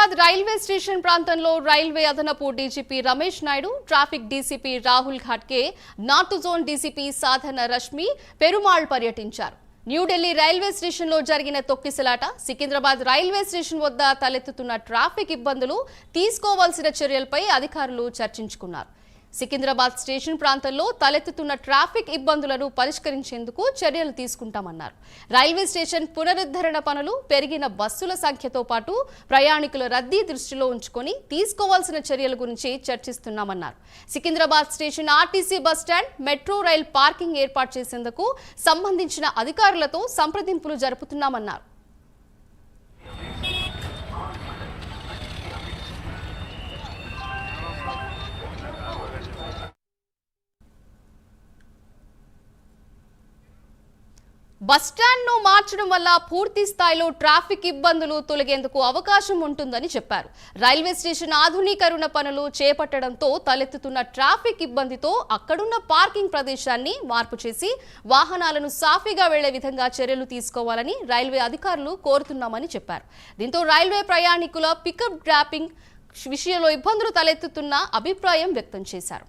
Secunderabad railway station ప్రాంతంలో railway అదనపు DGP Ramesh Naidu, traffic DCP Rahul Ghatke, north zone DCP Sadhana Rashmi Perumal పర్యటించారు. న్యూఢిల్లీ రైల్వే స్టేషన్లో జరిగిన తొక్కిసలాట, సికింద్రాబాద్ రైల్వే స్టేషన్ వద్ద తలెత్తుతున్న ట్రాఫిక్ ఇబ్బందులు, తీసుకోవాల్సిన చర్యలపై అధికారులు చర్చించుకున్నారు. సికింద్రాబాద్ స్టేషన్ ప్రాంతంలో తలెత్తుతున్న ట్రాఫిక్ ఇబ్బందులను పరిష్కరించేందుకు చర్యలు తీసుకుంటామన్నారు. రైల్వే స్టేషన్ పునరుద్ధరణ పనులు, పెరిగిన బస్సుల సంఖ్యతో పాటు ప్రయాణికుల రద్దీ దృష్టిలో ఉంచుకొని తీసుకోవాల్సిన చర్యల గురించి చర్చిస్తున్నామన్నారు. Secunderabad station RTC bus stand, metro rail parking ఏర్పాటు చేసేందుకు సంబంధించిన అధికారులతో సంప్రదింపులు జరుపుతున్నామన్నారు. బస్టాండ్ ను మార్చడం వల్ల పూర్తి స్థాయిలో ట్రాఫిక్ ఇబ్బందులు తొలగేందుకు అవకాశం ఉంటుందని చెప్పారు. రైల్వే స్టేషన్ ఆధునీకరణ పనులు చేపట్టడంతో తలెత్తుతున్న ట్రాఫిక్ ఇబ్బందితో అక్కడున్న పార్కింగ్ ప్రదేశాన్ని మార్పు చేసి వాహనాలను సాఫీగా వెళ్లే విధంగా చర్యలు తీసుకోవాలని రైల్వే అధికారులు కోరుతున్నామని చెప్పారు. దీంతో రైల్వే ప్రయాణికుల పికప్ డ్రాపింగ్ విషయంలో ఇబ్బందులు తలెత్తుతున్న అభిప్రాయం వ్యక్తం చేశారు.